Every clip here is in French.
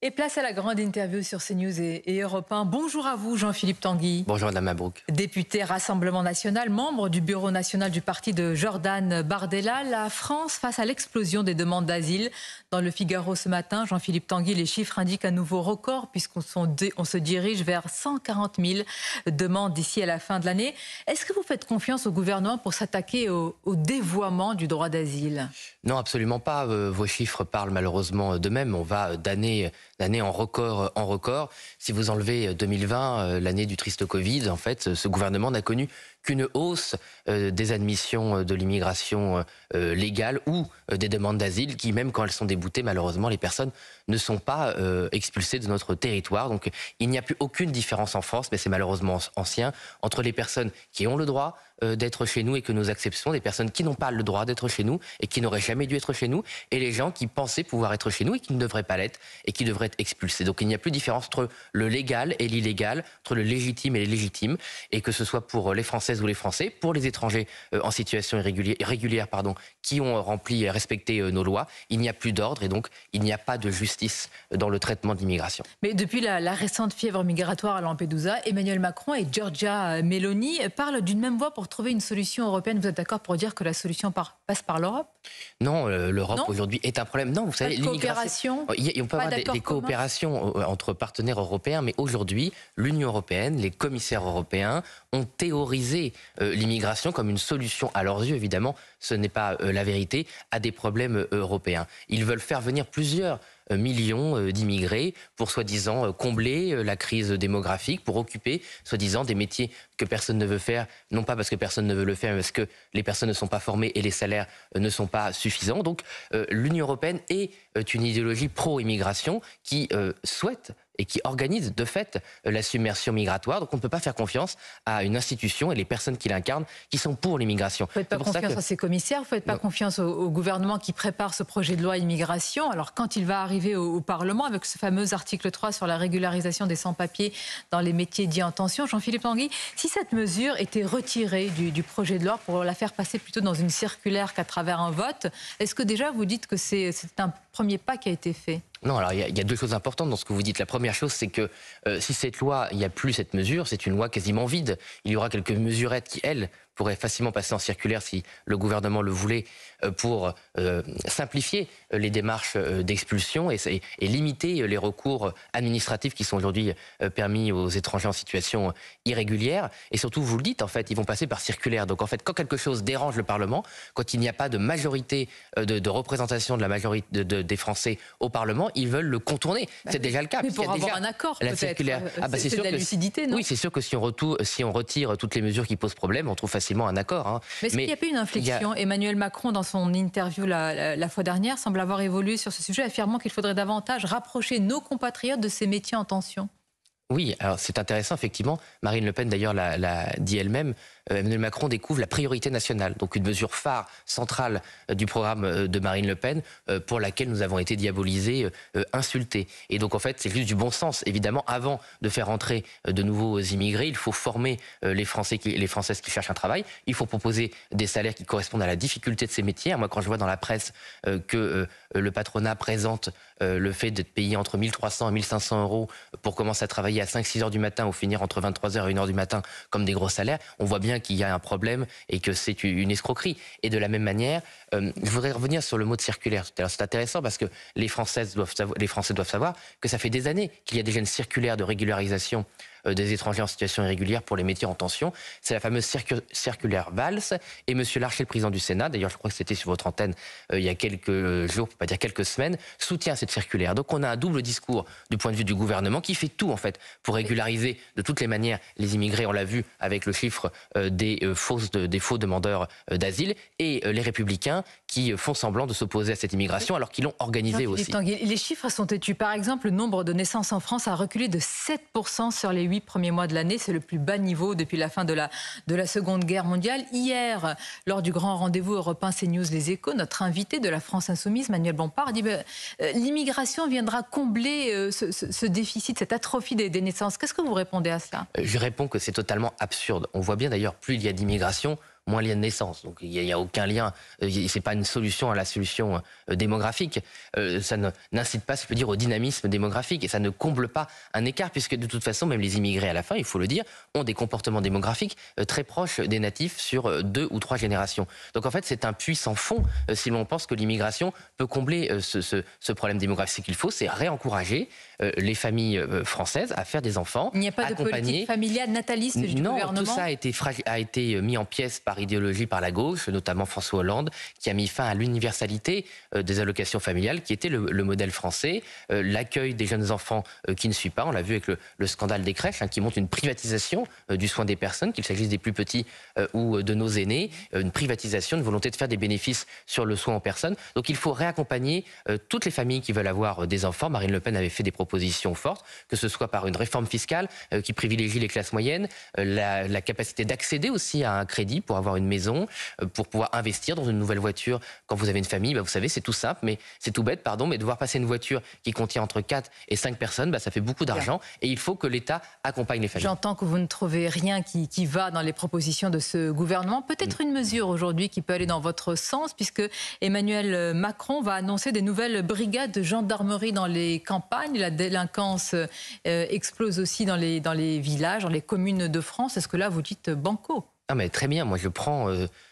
Et place à la grande interview sur CNews et Europe 1. Bonjour à vous, Jean-Philippe Tanguy. Bonjour Madame Mabrouk. Député Rassemblement National, membre du bureau national du parti de Jordan Bardella. La France face à l'explosion des demandes d'asile. Dans le Figaro ce matin, Jean-Philippe Tanguy, les chiffres indiquent un nouveau record puisqu'on se dirige vers 140 000 demandes d'ici à la fin de l'année. Est-ce que vous faites confiance au gouvernement pour s'attaquer au dévoiement du droit d'asile? Non, absolument pas. Vos chiffres parlent malheureusement d'eux-mêmes. On va d'année en record en record. Si vous enlevez 2020, l'année du triste Covid, en fait, ce gouvernement n'a connu qu'une hausse des admissions de l'immigration légale ou des demandes d'asile qui, même quand elles sont déboutées, malheureusement, les personnes ne sont pas expulsées de notre territoire. Donc, il n'y a plus aucune différence en France, mais c'est malheureusement ancien, entre les personnes qui ont le droit d'être chez nous et que nous acceptons, des personnes qui n'ont pas le droit d'être chez nous et qui n'auraient jamais dû être chez nous, et les gens qui pensaient pouvoir être chez nous et qui ne devraient pas l'être et qui devraient être expulsés. Donc il n'y a plus de différence entre le légal et l'illégal, entre le légitime et l'illégitime, et que ce soit pour les Françaises ou les Français, pour les étrangers en situation irrégulière, qui ont rempli et respecté nos lois, il n'y a plus d'ordre et donc il n'y a pas de justice dans le traitement de l'immigration. Mais depuis la récente fièvre migratoire à Lampedusa, Emmanuel Macron et Giorgia Meloni parlent d'une même voix pour trouver une solution européenne. Vous êtes d'accord pour dire que la solution passe par l'Europe? Non, l'Europe aujourd'hui est un problème. Non, vous savez, l'immigration. On peut avoir des coopérations entre partenaires européens, mais aujourd'hui, l'Union européenne, les commissaires européens ont théorisé l'immigration comme une solution, à leurs yeux évidemment, ce n'est pas la vérité, à des problèmes européens. Ils veulent faire venir plusieurs millions d'immigrés pour soi-disant combler la crise démographique, pour occuper soi-disant des métiers que personne ne veut faire, non pas parce que personne ne veut le faire, mais parce que les personnes ne sont pas formées et les salaires ne sont pas suffisants. Donc l'Union européenne est une idéologie pro-immigration qui souhaite et qui organise de fait la submersion migratoire. Donc on ne peut pas faire confiance à une institution et les personnes qui l'incarnent qui sont pour l'immigration. Vous ne faites pas confiance à ces commissaires, vous ne faites pas confiance au gouvernement qui prépare ce projet de loi immigration. Alors quand il va arriver au Parlement avec ce fameux article 3 sur la régularisation des sans-papiers dans les métiers dits en tension, Jean-Philippe Tanguy, si cette mesure était retirée du projet de loi pour la faire passer plutôt dans une circulaire qu'à travers un vote, est-ce que déjà vous dites que c'est un premier pas qui a été fait? Non, alors il y a deux choses importantes dans ce que vous dites. La première chose, c'est que si cette loi, il n'y a plus cette mesure, c'est une loi quasiment vide. Il y aura quelques mesurettes qui, elles, pourraient facilement passer en circulaire si le gouvernement le voulait pour simplifier les démarches d'expulsion et limiter les recours administratifs qui sont aujourd'hui permis aux étrangers en situation irrégulière. Et surtout, vous le dites, en fait, ils vont passer par circulaire. Donc en fait, quand quelque chose dérange le Parlement, quand il n'y a pas de majorité de représentation de la majorité des Français au Parlement, ils veulent le contourner. C'est déjà le cas. Mais pour avoir un accord, peut-être. C'est de la lucidité, non? Oui, c'est sûr que si on retire toutes les mesures qui posent problème, on trouve facilement un accord. Hein. Mais est-ce qu'il n'y a pas une inflexion? Emmanuel Macron, dans son interview la fois dernière, semble avoir évolué sur ce sujet, affirmant qu'il faudrait davantage rapprocher nos compatriotes de ces métiers en tension. Oui, alors c'est intéressant, effectivement. Marine Le Pen, d'ailleurs, l'a dit elle-même. Emmanuel Macron découvre la priorité nationale, donc une mesure phare, centrale du programme de Marine Le Pen, pour laquelle nous avons été diabolisés, insultés. Et donc, en fait, c'est juste du bon sens. Évidemment, avant de faire entrer de nouveaux immigrés, il faut former les Françaises qui cherchent un travail. Il faut proposer des salaires qui correspondent à la difficulté de ces métiers. Moi, quand je vois dans la presse que le patronat présente le fait d'être payé entre 1 300 et 1 500 euros pour commencer à travailler à 5-6 heures du matin ou finir entre 23h et 1h du matin comme des gros salaires, on voit bien qu'il y a un problème et que c'est une escroquerie. Et de la même manière, je voudrais revenir sur le mot de circulaire. C'est intéressant parce que les Français doivent savoir que ça fait des années qu'il y a déjà une circulaire de régularisation des étrangers en situation irrégulière pour les métiers en tension. C'est la fameuse circulaire Valls. Et M. Larcher, le président du Sénat, d'ailleurs je crois que c'était sur votre antenne il y a quelques jours, pour pas dire quelques semaines, soutient cette circulaire. Donc on a un double discours du point de vue du gouvernement qui fait tout en fait pour régulariser de toutes les manières les immigrés. On l'a vu avec le chiffre des faux demandeurs d'asile, et les Républicains qui font semblant de s'opposer à cette immigration alors qu'ils l'ont organisée aussi. Les chiffres sont têtus. Par exemple, le nombre de naissances en France a reculé de 7% sur les 8 premiers mois de l'année. C'est le plus bas niveau depuis la fin de la Seconde Guerre mondiale. Hier, lors du grand rendez-vous Europe 1 CNews Les Échos, notre invité de la France Insoumise, Manuel Bompard, dit l'immigration viendra combler ce déficit, cette atrophie des naissances. Qu'est-ce que vous répondez à cela? Je réponds que c'est totalement absurde. On voit bien d'ailleurs, plus il y a d'immigration, moins de naissance. Donc il n'y a aucun lien, c'est pas une solution à la solution démographique. Ça n'incite pas, si je peux dire, au dynamisme démographique et ça ne comble pas un écart puisque de toute façon, même les immigrés à la fin, il faut le dire, ont des comportements démographiques très proches des natifs sur 2 ou 3 générations. Donc en fait, c'est un puits sans fond si l'on pense que l'immigration peut combler ce problème démographique. Ce qu'il faut, c'est réencourager les familles françaises à faire des enfants. Il n'y a pas de politique familiale nataliste du gouvernement. Non, tout ça a été mis en pièces par idéologie, par la gauche, notamment François Hollande, qui a mis fin à l'universalité des allocations familiales, qui était le modèle français. L'accueil des jeunes enfants qui ne suit pas, on l'a vu avec le scandale des crèches, qui montre une privatisation du soin des personnes, qu'il s'agisse des plus petits ou de nos aînés, une privatisation, une volonté de faire des bénéfices sur le soin en personnes. Donc il faut réaccompagner toutes les familles qui veulent avoir des enfants. Marine Le Pen avait fait des propositions fortes, que ce soit par une réforme fiscale qui privilégie les classes moyennes, la capacité d'accéder aussi à un crédit pour avoir une maison, pour pouvoir investir dans une nouvelle voiture. Quand vous avez une famille, vous savez, c'est tout simple, mais c'est tout bête, pardon, mais devoir passer une voiture qui contient entre 4 et 5 personnes, ça fait beaucoup d'argent et il faut que l'État accompagne les familles. J'entends que vous ne trouvez rien qui va dans les propositions de ce gouvernement. Peut-être une mesure aujourd'hui qui peut aller dans votre sens, puisque Emmanuel Macron va annoncer des nouvelles brigades de gendarmerie dans les campagnes. La délinquance explose aussi dans les villages, dans les communes de France. Est-ce que là, vous dites banco ? Ah mais très bien, moi je prends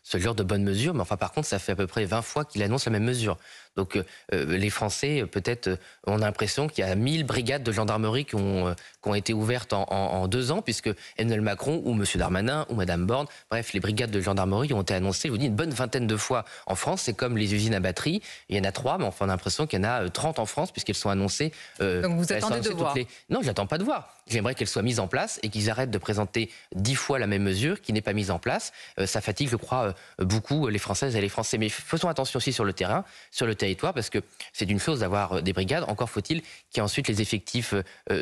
ce genre de bonnes mesures, mais enfin par contre ça fait à peu près 20 fois qu'il annonce la même mesure. Donc les Français, peut-être, on a l'impression qu'il y a 1000 brigades de gendarmerie qui ont été ouvertes en 2 ans, puisque Emmanuel Macron ou M. Darmanin ou Mme Borne, bref, les brigades de gendarmerie ont été annoncées, je vous dis, une bonne vingtaine de fois en France. C'est comme les usines à batterie, il y en a 3, mais enfin on a l'impression qu'il y en a 30 en France, puisqu'elles sont annoncées. Donc vous attendez de voir. Non, je n'attends pas de voir. J'aimerais qu'elles soient mises en place et qu'ils arrêtent de présenter 10 fois la même mesure qui n'est pas mise en place. Ça fatigue, je crois, beaucoup les Françaises et les Français. Mais faisons attention aussi sur le terrain, sur le territoire, parce que c'est une chose d'avoir des brigades, encore faut-il qu'il y ait ensuite les effectifs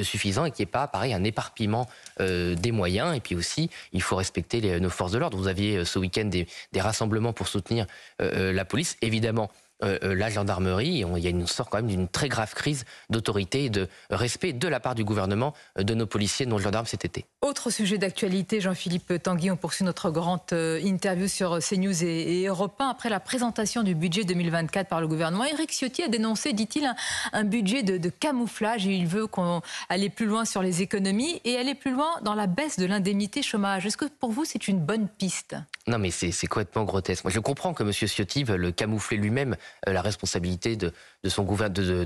suffisants et qu'il n'y ait pas, pareil, un éparpillement des moyens. Et puis aussi, il faut respecter nos forces de l'ordre. Vous aviez ce week-end des rassemblements pour soutenir la police, évidemment. La gendarmerie, il y a une sorte quand même d'une très grave crise d'autorité et de respect de la part du gouvernement de nos policiers, de nos gendarmes cet été. Autre sujet d'actualité, Jean-Philippe Tanguy, on poursuit notre grande interview sur CNews et Europe 1. Après la présentation du budget 2024 par le gouvernement, Éric Ciotti a dénoncé, dit-il, un budget de camouflage et il veut aller plus loin sur les économies et aller plus loin dans la baisse de l'indemnité chômage. Est-ce que pour vous c'est une bonne piste ? Non mais c'est complètement grotesque. Moi je comprends que M. Ciotti veuille camoufler lui-même la responsabilité de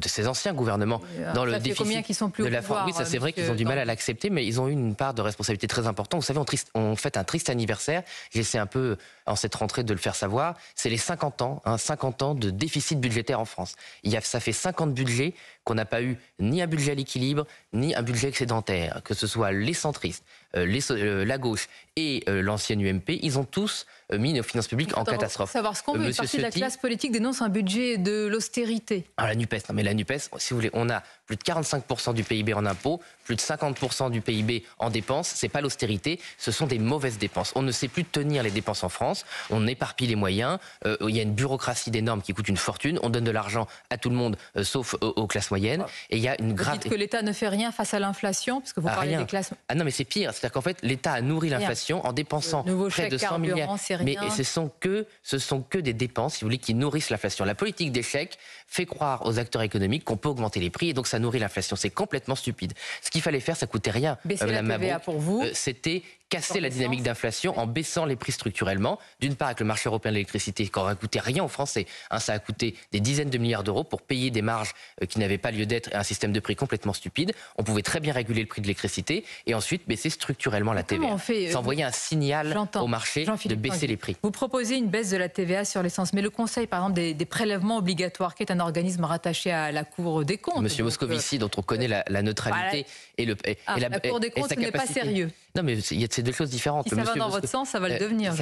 ses anciens gouvernements dans le déficit combien qui sont plus de la France. Oui, ça c'est vrai qu'ils ont du mal à l'accepter, mais ils ont eu une part de responsabilité très importante. Vous savez, on fête un triste anniversaire. J'essaie un peu en cette rentrée de le faire savoir. C'est les 50 ans, 50 ans de déficit budgétaire en France. Ça fait 50 budgets qu'on n'a pas eu ni un budget à l'équilibre, ni un budget excédentaire. Que ce soit les centristes, la gauche et l'ancienne UMP, ils ont tous mis nos finances publiques en catastrophe. Savoir ce qu'on veut. Une partie de la classe politique dénonce un budget de l'austérité. La NUPES, non mais la NUPES, si vous voulez, on a plus de 45% du PIB en impôts, plus de 50% du PIB en dépenses. C'est pas l'austérité, ce sont des mauvaises dépenses. On ne sait plus tenir les dépenses en France. On éparpille les moyens. Il y a une bureaucratie des normes qui coûte une fortune. On donne de l'argent à tout le monde, sauf aux classes moyennes. Et il y a une grave. Vous dites que l'État ne fait rien face à l'inflation, parce que vous parlez des classes. Ah non, mais c'est pire. C'est-à-dire qu'en fait, l'État a nourri l'inflation en dépensant près de 100 milliards. Mais ce sont que des dépenses, si vous voulez, qui nourrissent l'inflation. La politique des chèques fait croire aux acteurs économiques qu'on peut augmenter les prix et donc ça nourrit l'inflation. C'est complètement stupide. Ce qu'il fallait faire, ça coûtait rien. Baisser la TVA pour vous. C'était casser la dynamique d'inflation en baissant les prix structurellement. D'une part, avec le marché européen de l'électricité, qui n'aurait coûté rien aux Français. Ça a coûté des dizaines de milliards d'euros pour payer des marges qui n'avaient pas lieu d'être et un système de prix complètement stupide. On pouvait très bien réguler le prix de l'électricité et ensuite baisser structurellement la TVA. Ça envoyait un signal au marché de baisser les prix. Vous proposez une baisse de la TVA sur l'essence, mais le Conseil, par exemple, des prélèvements obligatoires, qui est un organisme rattaché à la Cour des comptes. Monsieur Moscovici, dont on connaît la neutralité et la Cour des comptes, ce n'est pas sérieux. Non, mais il y a ces deux choses différentes. Si ça va dans votre sens, ça va le devenir.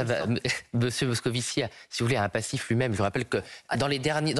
Monsieur Moscovici, si vous voulez, a un passif lui-même. Je rappelle que dans les derniers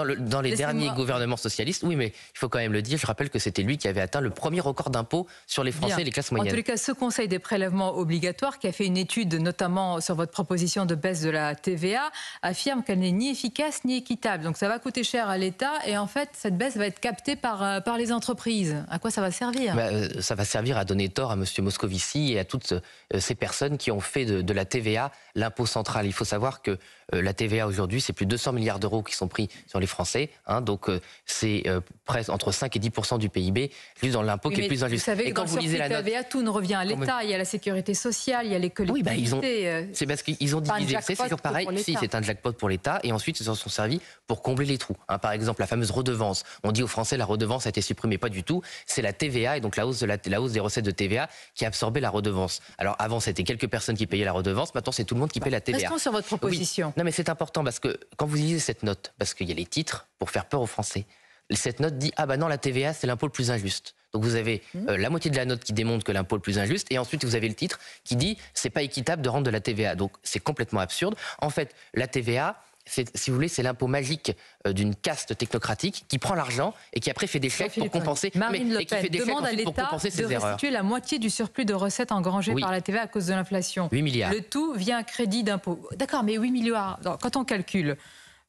gouvernements socialistes, oui, mais il faut quand même le dire, je rappelle que c'était lui qui avait atteint le premier record d'impôt sur les Français et les classes moyennes. En tous les cas, ce Conseil des prélèvements obligatoires, qui a fait une étude notamment sur votre proposition de baisse de la TVA, affirme qu'elle n'est ni efficace ni équitable. Donc ça va coûter cher à l'État et en fait, cette baisse va être captée par les entreprises. À quoi ça va servir ? Ça va servir à donner tort à monsieur Moscovici et à tous toutes ces personnes qui ont fait de la TVA l'impôt central. Il faut savoir que la TVA aujourd'hui, c'est plus de 200 milliards d'euros qui sont pris sur les Français. Donc c'est presque entre 5 et 10% du PIB, juste dans l'impôt qui est le plus injuste. Vous savez que quand vous lisez la TVA, tout ne revient à l'État. Il y a la sécurité sociale, il y a les collectivités. C'est parce qu'ils ont divisé. C'est toujours pareil. Si, c'est un jackpot pour l'État. Et ensuite, ils s'en sont servis pour combler les trous. Par exemple, la fameuse redevance. On dit aux Français, la redevance a été supprimée. Pas du tout. C'est la TVA et donc la hausse des recettes de TVA qui a absorbé la redevance. Alors avant, c'était quelques personnes qui payaient la redevance. Maintenant, c'est tout le monde qui paye la TVA. Restons sur votre proposition. Oui. Non, mais c'est important parce que quand vous lisez cette note, parce qu'il y a les titres pour faire peur aux Français, cette note dit « Ah bah non, la TVA, c'est l'impôt le plus injuste ». Donc vous avez la moitié de la note qui démontre que l'impôt le plus injuste, et ensuite vous avez le titre qui dit « C'est pas équitable de rendre de la TVA ». Donc c'est complètement absurde. En fait, la TVA, si vous voulez, c'est l'impôt magique d'une caste technocratique qui prend l'argent et qui après fait des chèques pour compenser. Marine Le Pen demande à l'État de restituer la moitié du surplus de recettes engrangées par la TVA à cause de l'inflation. 8 milliards. Le tout via un crédit d'impôt. D'accord, mais 8 milliards, quand on calcule,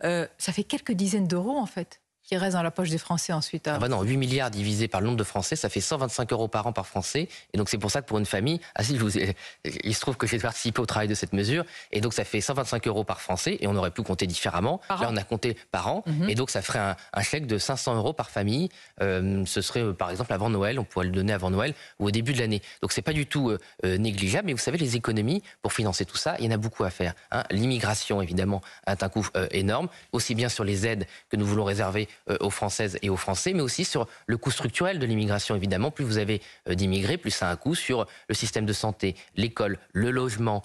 ça fait quelques dizaines d'euros en fait qui restent dans la poche des Français ensuite. Ah bah non, 8 milliards divisé par le nombre de Français, ça fait 125 € par an par Français. Et donc c'est pour ça que pour une famille, il se trouve que j'ai participé au travail de cette mesure, et donc ça fait 125 € par Français, et on aurait pu compter différemment. Là on a compté par an, et donc ça ferait un chèque de 500 € par famille. Ce serait par exemple avant Noël, on pourrait le donner avant Noël ou au début de l'année. Donc c'est pas du tout négligeable, mais vous savez, les économies, pour financer tout ça, il y en a beaucoup à faire. L'immigration évidemment a un coût énorme, aussi bien sur les aides que nous voulons réserver aux Françaises et aux Français, mais aussi sur le coût structurel de l'immigration. Évidemment, plus vous avez d'immigrés, plus ça a un coût sur le système de santé, l'école, le logement,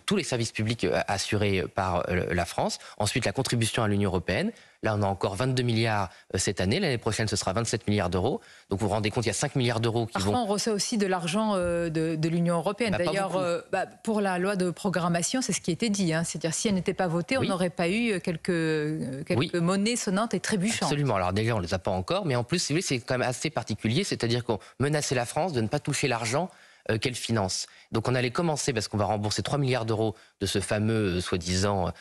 tous les services publics assurés par la France. Ensuite, la contribution à l'Union européenne. Là, on a encore 22 milliards cette année. L'année prochaine, ce sera 27 milliards d'euros. Donc, vous vous rendez compte, il y a 5 milliards d'euros qui vont... on reçoit aussi de l'argent de l'Union européenne. D'ailleurs, pour la loi de programmation, c'est ce qui a été dit. C'est-à-dire, si elle n'était pas votée, on n'aurait pas eu quelques monnaies sonnantes et trébuchantes. Absolument. Alors déjà, on ne les a pas encore. Mais en plus, si vous voulez, c'est quand même assez particulier. C'est-à-dire qu'on menaçait la France de ne pas toucher l'argent qu'elle finance. Donc on allait commencer, parce qu'on va rembourser 3 milliards d'euros de ce fameux, soi-disant,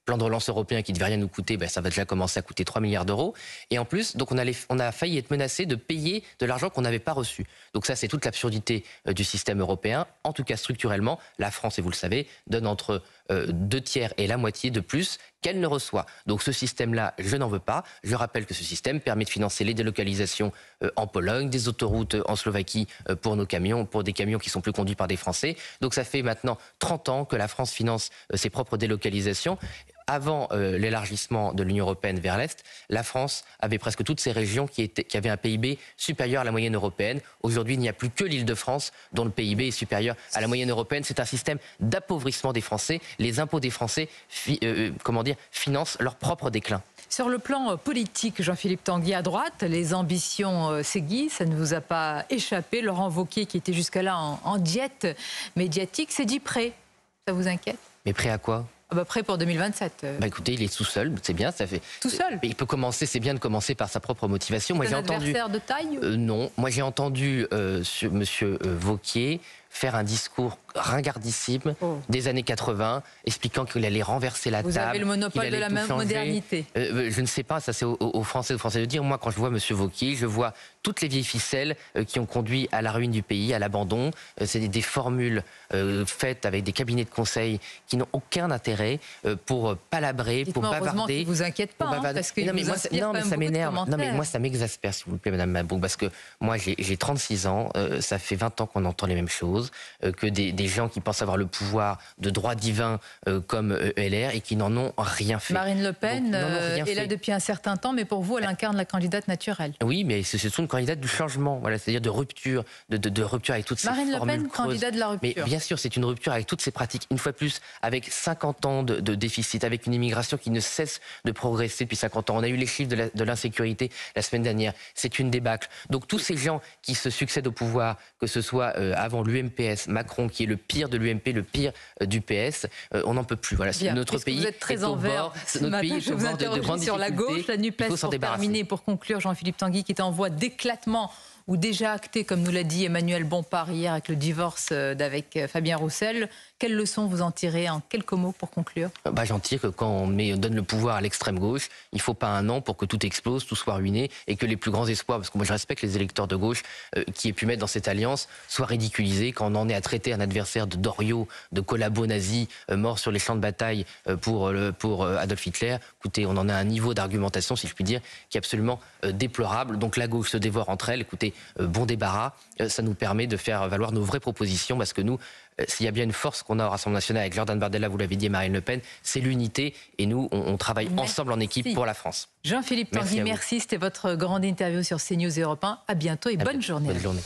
plan de relance européen qui ne devait rien nous coûter, ça va déjà commencer à coûter 3 milliards d'euros. Et en plus, donc on a failli être menacé de payer de l'argent qu'on n'avait pas reçu. Donc ça, c'est toute l'absurdité du système européen. En tout cas, structurellement, la France, et vous le savez, donne entre 2 tiers et la moitié de plus qu'elle ne reçoit. Donc ce système-là, je n'en veux pas. Je rappelle que ce système permet de financer les délocalisations en Pologne, des autoroutes en Slovaquie pour nos camions, pour des camions qui sont plus conduits par des Français. Donc ça fait maintenant 30 ans que la France finance ses propres délocalisations. Avant l'élargissement de l'Union européenne vers l'Est, la France avait presque toutes ces régions qui avaient un PIB supérieur à la moyenne européenne. Aujourd'hui, il n'y a plus que l'Île-de-France dont le PIB est supérieur à la moyenne européenne. C'est un système d'appauvrissement des Français. Les impôts des Français financent leur propre déclin. Sur le plan politique, Jean-Philippe Tanguy, à droite, les ambitions s'aiguisent, ça ne vous a pas échappé. Laurent Wauquiez, qui était jusque-là en diète médiatique, s'est dit prêt. Ça vous inquiète? Mais prêt à quoi? Prêt pour 2027. Écoutez, il est tout seul, c'est bien, ça fait. Tout seul. Il peut commencer, c'est bien de commencer par sa propre motivation. Moi, j'ai entendu. Adversaire de taille non, moi j'ai entendu Monsieur Wauquiez faire un discours ringardissime des années 80, expliquant qu'il allait renverser la table. Vous avez le monopole de la modernité. Je ne sais pas, ça c'est aux Français de dire. Moi, quand je vois Monsieur Wauquiez, je vois toutes les vieilles ficelles qui ont conduit à la ruine du pays, à l'abandon. C'est des formules faites avec des cabinets de conseil qui n'ont aucun intérêt pour palabrer, pour bavarder. Heureusement qu'ils ne vous inquiètent pas, parce que ça m'énerve. Non, mais moi, ça m'exaspère, s'il vous plaît, Madame Mabrouk, parce que moi, j'ai 36 ans, ça fait 20 ans qu'on entend les mêmes choses, que des gens qui pensent avoir le pouvoir de droit divin comme LR et qui n'en ont rien fait. Marine Le Pen est là depuis un certain temps, mais pour vous, elle incarne la candidate naturelle. Oui, mais ce sont une candidate du changement, voilà, c'est-à-dire de rupture, de rupture avec toutes ces formules creuses. Marine Le Pen, candidate de la rupture. Mais bien sûr, c'est une rupture avec toutes ces pratiques. Une fois de plus, avec 50 ans de déficit, avec une immigration qui ne cesse de progresser depuis 50 ans. On a eu les chiffres de l'insécurité la semaine dernière. C'est une débâcle. Donc tous ces gens qui se succèdent au pouvoir, que ce soit avant l'UMPS, Macron qui est le pire de l'UMP, le pire du PS, on n'en peut plus. Voilà, notre pays vous êtes très en vert. Notre pays est au bord de grandes difficultés. Sur la gauche, la NUPES, pour terminer, pour conclure, Jean-Philippe Tanguy, qui est en voie d'éclatement ou déjà actées, comme nous l'a dit Emmanuel Bompard hier avec le divorce d'avec Fabien Roussel. Quelles leçons vous en tirez en quelques mots pour conclure? J'en tire que quand on donne le pouvoir à l'extrême gauche, il ne faut pas un an pour que tout explose, tout soit ruiné et que les plus grands espoirs, parce que moi je respecte les électeurs de gauche qui aient pu mettre dans cette alliance, soient ridiculisés quand on en est à traiter un adversaire de Doriot, de collabo nazi, mort sur les champs de bataille pour Adolf Hitler. Écoutez, on en a un niveau d'argumentation, si je puis dire, qui est absolument déplorable. Donc la gauche se dévore entre elles. Écoutez, bon débarras, ça nous permet de faire valoir nos vraies propositions, parce que nous, s'il y a bien une force qu'on a au Rassemblement national avec Jordan Bardella, vous l'avez dit, et Marine Le Pen, c'est l'unité. Et nous, on travaille ensemble en équipe pour la France. Jean-Philippe Tanguy, merci. C'était votre grande interview sur CNews et Europe 1. À bientôt et bonne journée. Bonne journée.